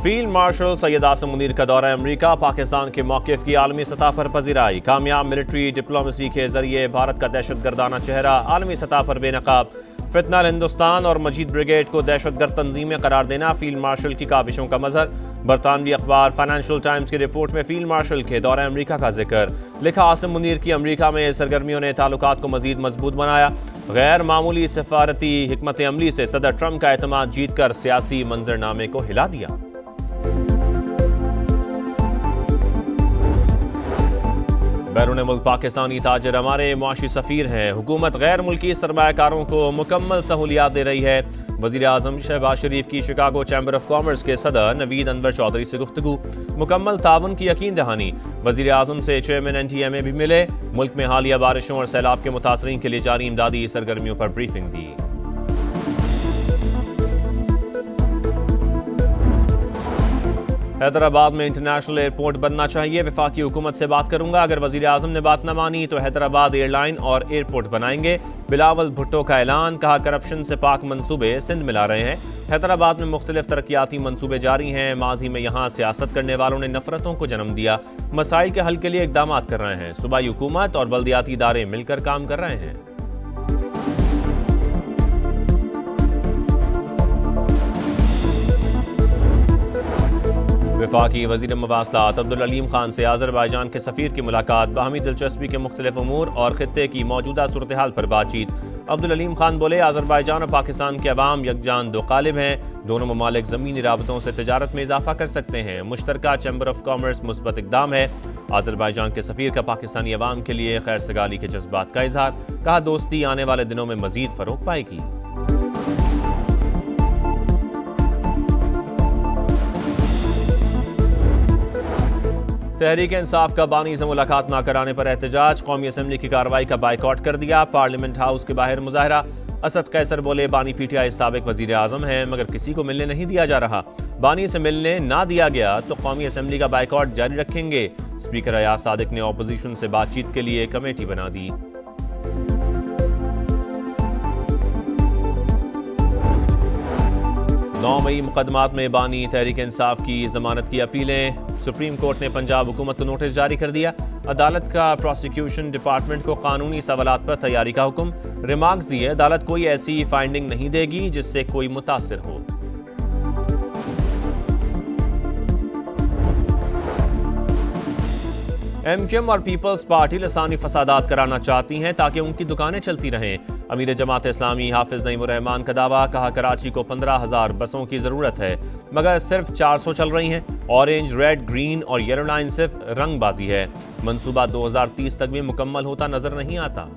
Field marshal Syed Asim Munir का दौरा अमरीका, पाकिस्तान के मौक़िफ़ की आलमी सतह पर पजीराई। कामयाब मिलिट्री डिप्लोमेसी के जरिए भारत का दहशतगर्दाना चेहरा आलमी सतह पर बेनकाब। फितनल हिंदुस्तान और मजीद ब्रिगेड को दहशतगर्द तंजीमें करार देना फील्ड मार्शल की काविशों का मजहर। बरतानवी अखबार फाइनेंशियल टाइम्स की रिपोर्ट में फील्ड मार्शल के दौरा अमरीका का जिक्र। लिखा, आसिम मुनीर की अमरीका में सरगर्मियों ने ताल्लुकात को मजीद मजबूत बनाया। गैर मामूली सफारती हिकमत अमली से सदर ट्रंप का एतमाद जीतकर सियासी मंजरनामे को हिला दिया। बैरून मुल्क पाकिस्तानी ताजिर हमारे मुआशी सफ़ीर हैं। हुकूमत गैर मुल्की सरमायाकारों को मुकम्मल सहूलियात दे रही है। वज़ीर आज़म शहबाज शरीफ की शिकागो चैम्बर ऑफ कॉमर्स के सदर नवीद अनवर चौधरी से गुफ्तगू। मुकम्मल ताउन की यकीन दहानी। वज़ीर आज़म से चेयरमैन NTMA भी मिले। मुल्क में हालिया बारिशों और सैलाब के मुतासरीन के लिए जारी इमदादी सरगर्मियों पर ब्रीफिंग दी। हैदराबाद में इंटरनेशनल एयरपोर्ट बनना चाहिए, वफाकी हुकूमत से बात करूंगा। अगर वज़ीर आज़म ने बात न मानी तो हैदराबाद एयरलाइन और एयरपोर्ट बनाएंगे। बिलावल भुट्टो का ऐलान। कहा, करप्शन से पाक मंसूबे सिंध में ला रहे हैं। हैदराबाद में मुख्तलिफ तरक्याती मंसूबे जारी हैं। माजी में यहाँ सियासत करने वालों ने नफरतों को जन्म दिया। मसाइल के हल के लिए इकदाम कर रहे हैं। सूबाई हुकूमत और बल्दियाती इदारे मिलकर काम कर रहे हैं। वफाकी वज़ीर मवासलात अब्दुल अलीम खान से आज़रबाईजान के सफ़ीर की मुलाकात। बाहमी दिलचस्पी के मुख्तलिफ उमूर और ख़ित्ते की मौजूदा सूरत हाल पर बातचीत। अब्दुल अलीम खान बोले, आज़रबाईजान और पाकिस्तान के अवाम यकजान दो कालिब हैं। दोनों ममालिक ज़मीनी राबतों से तिजारत में इजाफा कर सकते हैं। मुश्तरका चैम्बर ऑफ कॉमर्स मुस्बत इक़दाम है। आज़रबाईजान के सफ़ीर का पाकिस्तानी अवाम के लिए खैर सगाली के जज्बात का इजहार। कहा, दोस्ती आने वाले दिनों में मज़ीद फ़रोग़ पाएगी। तहरीक इंसाफ का बानी से मुलाकात न कराने पर एहतजाज। कौमी असम्बली की कार्रवाई का बाइकआउट कर दिया। पार्लियामेंट हाउस के बाहर मुजाहरा। असद कैसर बोले, बानी PTI साबिक वजीर आज़म हैं मगर किसी को मिलने नहीं दिया जा रहा। बानी से मिलने ना दिया गया तो कौमी असम्बली का बाइकआउट जारी रखेंगे। स्पीकर अयाज सादिक ने ऑपोजिशन से बातचीत के लिए कमेटी बना दी। 9 मई मुकदमात में बानी तहरीक इंसाफ की जमानत की अपीलें। सुप्रीम कोर्ट ने पंजाब हुकूमत को नोटिस जारी कर दिया। अदालत का प्रोसिक्यूशन डिपार्टमेंट को कानूनी सवालात पर तैयारी का हुक्म। रिमार्क्स दिए, अदालत कोई ऐसी फाइंडिंग नहीं देगी जिससे कोई मुतासिर हो। MQM और पीपल्स पार्टी लसानी फसादात कराना चाहती हैं ताकि उनकी दुकानें चलती रहें। अमीर जमात इस्लामी हाफिज नईमुर रहमान का दावा। कहा, कराची को 15,000 बसों की ज़रूरत है मगर सिर्फ 400 चल रही हैं। ऑरेंज, रेड, ग्रीन और येलो लाइन सिर्फ रंगबाजी है। मंसूबा 2030 तक भी मुकम्मल होता नजर नहीं आता।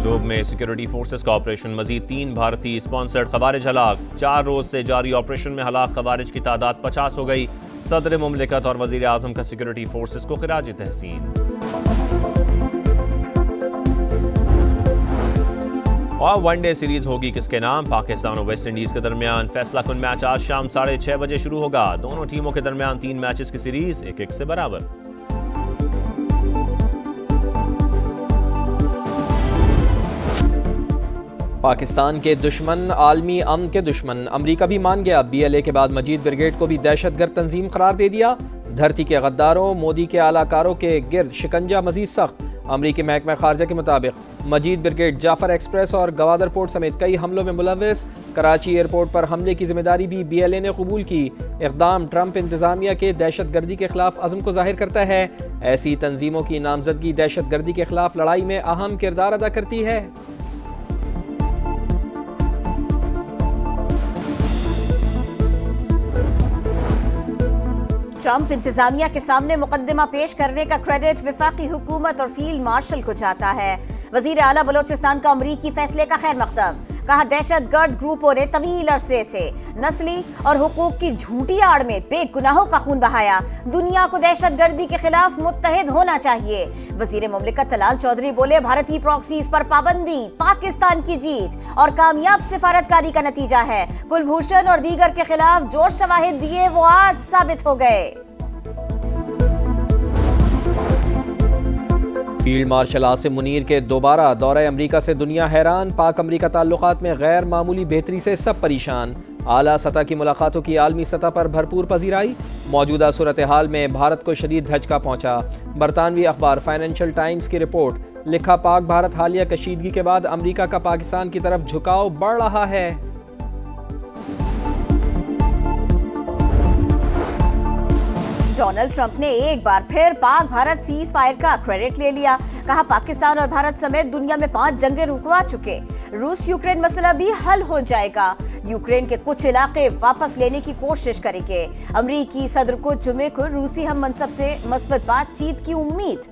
जोब में सिक्योरिटी फोर्सेस का ऑपरेशन। मजीद 3 भारतीय स्पॉन्सर्ड खवारिज हलाक। 4 रोज से जारी ऑपरेशन में हलाक खवारिज की तादाद 50 हो गई। सदर मुमलिकत और वजीर आजम का सिक्योरिटी फोर्सेस को खिराज तहसीन। और वनडे सीरीज होगी किसके नाम? पाकिस्तान और वेस्ट इंडीज के दरमियान फैसला कुन मैच आज शाम 6:30 बजे शुरू होगा। दोनों टीमों के दरमियान 3 मैचेस की सीरीज 1-1 से बराबर। पाकिस्तान के दुश्मन आलमी अमन के दुश्मन। अमरीका भी मान गया। BLA के बाद मजीद ब्रिगेड को भी दहशतगर्द तंजीम करार दे दिया। धरती के गद्दारों, मोदी के आलाकारों के गिर्द शिकंजा मजीद सख्त। अमरीकी महकमा खारजा के मुताबिक मजीद ब्रिगेड जाफर एक्सप्रेस और गवादर पोर्ट समेत कई हमलों में मुलव्वस। कराची एयरपोर्ट पर हमले की जिम्मेदारी भी BLA ने कबूल की। इक़दाम ट्रंप इंतजामिया के दहशतगर्दी के खिलाफ अज़्म को जाहिर करता है। ऐसी तंजीमों की नामजदगी दहशतगर्दी के खिलाफ लड़ाई में अहम किरदार अदा करती है। ट्रंप इंतजामिया के सामने मुकदमा पेश करने का क्रेडिट वफाकी हुकूमत और फील्ड मार्शल को जाता है। वजीर आला बलोचिस्तान का अमरीकी फैसले का खैर मकदम। कहा, दहशतगर्द ग्रुपों ने तवील अरसे से नस्ली और हुकूक की झूठी आड़ में बेगुनाहों का खून बहाया। दुनिया को दहशतगर्दी के खिलाफ मुत्तहिद होना चाहिए। वजीर मुमलिकत तलाल चौधरी बोले, भारतीय प्रॉक्सीज पर पाबंदी पाकिस्तान की जीत और कामयाब सिफारतकारी का नतीजा है। कुलभूषण और दीगर के खिलाफ जो शवाहिद दिए वो आज साबित हो गए। फील्ड मार्शल आसिम मुनीर के दोबारा दौरे अमरीका से दुनिया हैरान। पाक अमरीका ताल्लुकात में गैर मामूली बेहतरी से सब परेशान। आला सतह की मुलाकातों की आलमी सतह पर भरपूर पजीराई। मौजूदा सूरत हाल में भारत को शदीद धचका पहुंचा। बरतानवी अखबार फाइनेंशियल टाइम्स की रिपोर्ट। लिखा, पाक भारत हालिया कशीदगी के बाद अमरीका का पाकिस्तान की तरफ झुकाव बढ़ रहा है। डोनाल्ड ट्रंप ने एक बार फिर पाक भारत सीज फायर का क्रेडिट ले लिया। कहा, पाकिस्तान और भारत समेत दुनिया में 5 जंगें रुकवा चुके। रूस यूक्रेन मसला भी हल हो जाएगा। यूक्रेन के कुछ इलाके वापस लेने की कोशिश करेंगे। अमरीकी सदर को जुमे को रूसी हम मनसब से मस्बत बातचीत की उम्मीद।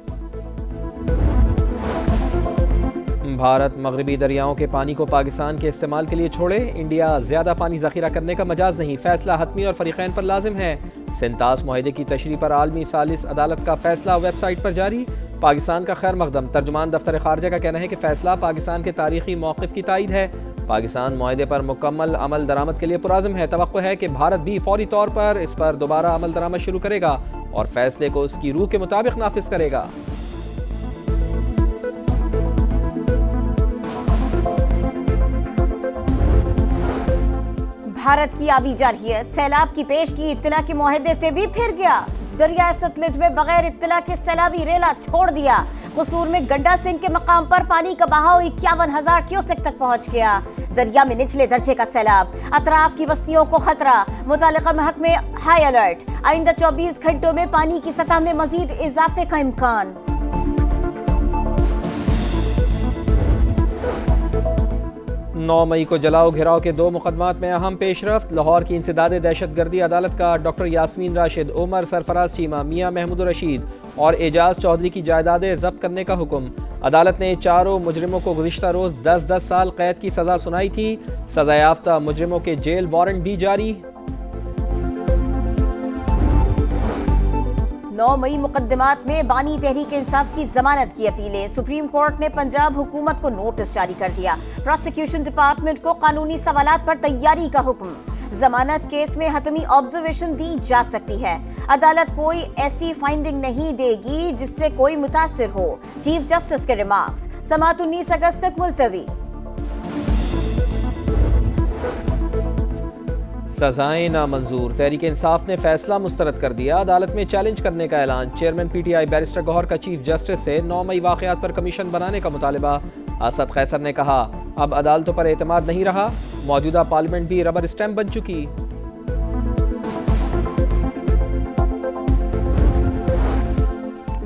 भारत मगरबी दरियाओं के पानी को पाकिस्तान के इस्तेमाल के लिए छोड़े। इंडिया ज्यादा पानी जखीरा करने का मजाज नहीं, फैसला हतमी और फरीकैन पर लाजिम है। सिंतास मुआहदे की तशरीह पर आलमी सालिस अदालत का फैसला वेबसाइट पर जारी। पाकिस्तान का खैर मकदम। तर्जुमान दफ्तर खारजा का कहना है कि फैसला पाकिस्तान के तारीखी मौक़िफ़ की तायद है। पाकिस्तान मुआहदे पर मुकम्मल अमल दरामद के लिए पुराज़म है। तवक्को है कि भारत भी फौरी तौर पर इस पर दोबारा अमल दरामद शुरू करेगा और फैसले को उसकी रूह के मुताबिक नाफिज करेगा। भारत की आबी जारहियत सैलाब की पेश की इत्तला के मुआहदे से भी फिर गया। दरिया सतलुज में बगैर इत्तला के सैलाबी रेला छोड़ दिया। कसूर में गड्डा सिंह के मकाम पर पानी का बहाव 51,000 क्यूसेक तक पहुंच गया। दरिया में निचले दर्जे का सैलाब, अतराफ की बस्तियों को खतरा। मुतालिका महकमे हाई अलर्ट। आइंदा 24 घंटों में पानी की सतह में मजीद इजाफे का इम्कान। 9 मई को जलाओ घिराव के 2 मुकदमात में अहम पेशरफ्त। लाहौर की इंसदाद दहशतगर्दी अदालत का डॉक्टर यास्मीन राशिद, उमर सरफराज चीमा, मियां महमूद रशीद और एजाज चौधरी की जायदादें जब्त करने का हुक्म। अदालत ने चारों मुजरिमों को गुज़िश्ता रोज 10-10 साल कैद की सजा सुनाई थी। सजा याफ्ता मुजरिमों के जेल वारंट भी जारी। 9 मई मुकदमात में बानी तहरीक इंसाफ की जमानत की अपीलें। सुप्रीम कोर्ट ने पंजाब हुकूमत को नोटिस जारी कर दिया। प्रोसिक्यूशन डिपार्टमेंट को कानूनी सवालात पर तैयारी का हुक्म। जमानत केस में हतमी ऑब्जर्वेशन दी जा सकती है। अदालत कोई ऐसी फाइंडिंग नहीं देगी जिससे कोई मुतासिर हो। चीफ जस्टिस के रिमार्क्स। समाअत 19 अगस्त तक मुलतवी। सजाएं नामंजूर। तहरीक इंसाफ ने फैसला मुस्तरद कर दिया। अदालत में चैलेंज करने का ऐलान। चेयरमैन PTI बैरिस्टर गौहर का चीफ जस्टिस से 9 मई वाकयात पर कमीशन बनाने का मुतालबा। असद कैसर ने कहा, अब अदालतों पर एतमाद नहीं रहा। मौजूदा पार्लियामेंट भी रबर स्टैम्प बन चुकी।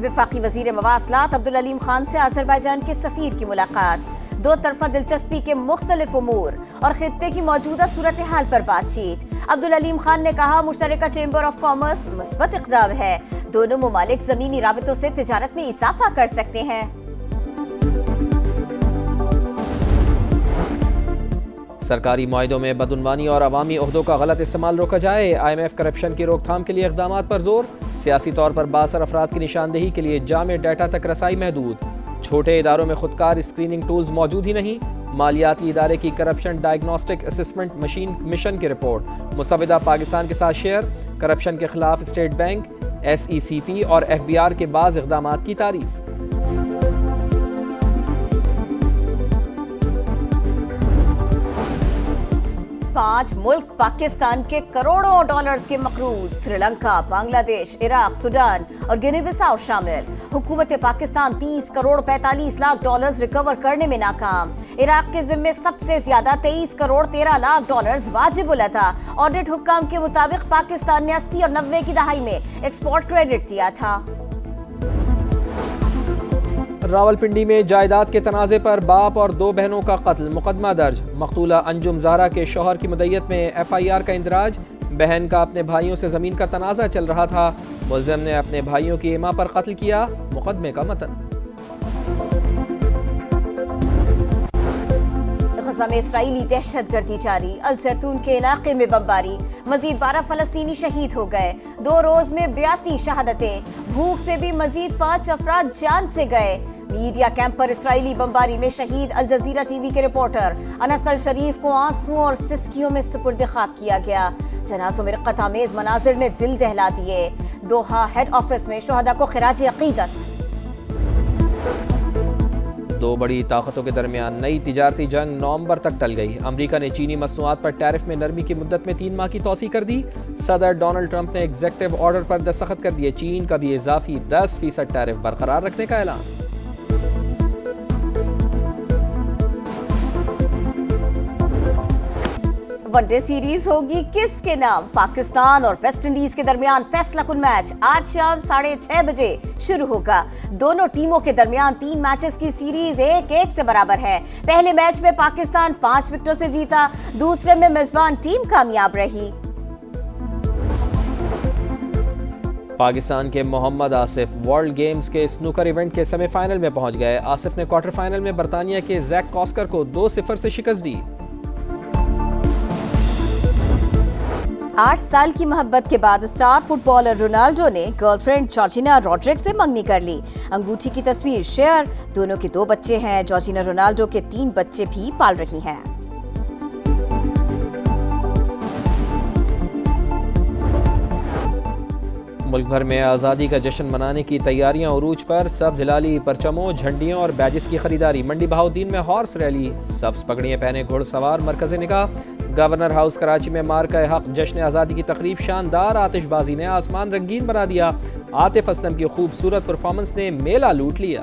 वफाकी वजीर मवासलात अब्दुल अलीम खान से अजरबैजान के सफीर की मुलाकात। 2 तरफा दिलचस्पी के मुख्तलिफ उमूर और खित्ते की मौजूदा सूरत हाल पर बातचीत। अब्दुल अलीम खान ने कहा, मुश्तरका चेंबर ऑफ कॉमर्स मुस्बत इक़दाम है। दोनों ममालिक जमीनी राबितों से तिजारत में इजाफा कर सकते हैं। सरकारी मुआहदों में बदउनवानी और अवामी ओहदों का गलत इस्तेमाल रोका जाए। IMF करप्शन की रोकथाम के लिए इक़दामात पर जोर। सियासी तौर पर बाअसर अफराद की निशानदेही के लिए जामे डाटा तक रसाई महदूद। छोटे इदारों में खुदकार स्क्रीनिंग टूल्स मौजूद ही नहीं। मालियाती इदारे की corruption diagnostic assessment machine mission की रिपोर्ट। मुसविदा पाकिस्तान के साथ शेयर। करप्शन के खिलाफ स्टेट बैंक, SECP और FBR के बाज़ इक़दामात की तारीफ। पांच मुल्क पाकिस्तान के करोड़ों डॉलर्स के मकरूज। श्रीलंका, बांग्लादेश, इराक, सूडान और गिनी बिसाऊ शामिल। हुकूमत पाकिस्तान 30 करोड़ 45 लाख डॉलर्स रिकवर करने में नाकाम। इराक के जिम्मे सबसे ज्यादा 23 करोड़ 13 लाख डॉलर्स वाजिबुल अता। ऑडिट हुक्काम के मुताबिक पाकिस्तान ने 80 और 90 की दहाई में एक्सपोर्ट क्रेडिट दिया था। रावलपिंडी में जायदाद के तनाज़े पर बाप और 2 बहनों का कत्ल। मुकदमा दर्ज। मकतूला अंजुम ज़हरा के शौहर की मुद्दत में FIR का इंदराज। बहन का अपने भाइयों से ज़मीन का तनाज़ा चल रहा था। मुल्ज़िम ने अपने भाइयों की इमा पर कत्ल किया। मुकदमे का मतन। गज़ा में इसराइली दहशतगर्दी जारी। अल जैतून के इलाके में बमबारी। मजीद 12 फलस्तीनी शहीद हो गए। 2 रोज में 82 शहादतें। भूख से भी मजीद 5 अफराद जान से गए। मीडिया कैंप पर इसराइली बमबारी में शहीद अल जजीरा TV के रिपोर्टर अनस अल शरीफ को आंसुओं और सिसकियों में सुपुर्द खाक किया गया। जनाज़ों में रक़्क़त आमेज़ मनाज़िर ने दिल दहला दिए। दोहा हेड ऑफिस में शुहदा को खिराज अक़ीदत। दो बड़ी ताकतों के दरमियान नई तिजारती जंग नवंबर तक टल गई। अमेरिका ने चीनी मसनूआत पर टैरिफ में नरमी की मुद्दत में 3 माह की तौसीह कर दी। सदर डोनाल्ड ट्रंप ने एग्जेक्टिव ऑर्डर पर दस्तखत कर दिए। चीन का भी इजाफी 10% टैरिफ बरकरार रखने का ऐलान। वनडे सीरीज होगी किसके नाम? पाकिस्तान और वेस्ट इंडीज के दरमियान फैसला कुन मैच आज शाम 6:30 बजे शुरू होगा। दोनों टीमों के दरमियान 3 मैचेस की सीरीज 1-1 से बराबर है। पहले मैच में पाकिस्तान 5 विकेटों से जीता, दूसरे में मेजबान टीम कामयाब रही। पाकिस्तान के मोहम्मद आसिफ वर्ल्ड गेम्स के स्नूकर इवेंट के सेमीफाइनल में पहुंच गए। आसिफ ने क्वार्टर फाइनल में बरतानिया के जैक कॉस्कर को 2-0 से शिकस्त दी। 8 साल की मोहब्बत के बाद स्टार फुटबॉलर रोनाल्डो ने गर्लफ्रेंड जॉर्जिना रॉड्रिक्स से मंगनी कर ली। अंगूठी की तस्वीर शेयर। दोनों के 2 बच्चे हैं। जॉर्जिना रोनाल्डो के 3 बच्चे भी पाल रही हैं। मुल्क भर में आज़ादी का जश्न मनाने की तैयारियां उरूज पर। सब्ज हिलाली परचमों, झंडियों और बैजेस की खरीदारी। मंडी बहाउद्दीन में हॉर्स रैली। सब्ज पगड़ियां पहने घुड़सवार मरकज़ निगाह। गवर्नर हाउस कराची में मार्का हक जश्न आज़ादी की तकरीब। शानदार आतिशबाजी ने आसमान रंगीन बना दिया। आतिफ असलम की खूबसूरत परफॉर्मेंस ने मेला लूट लिया।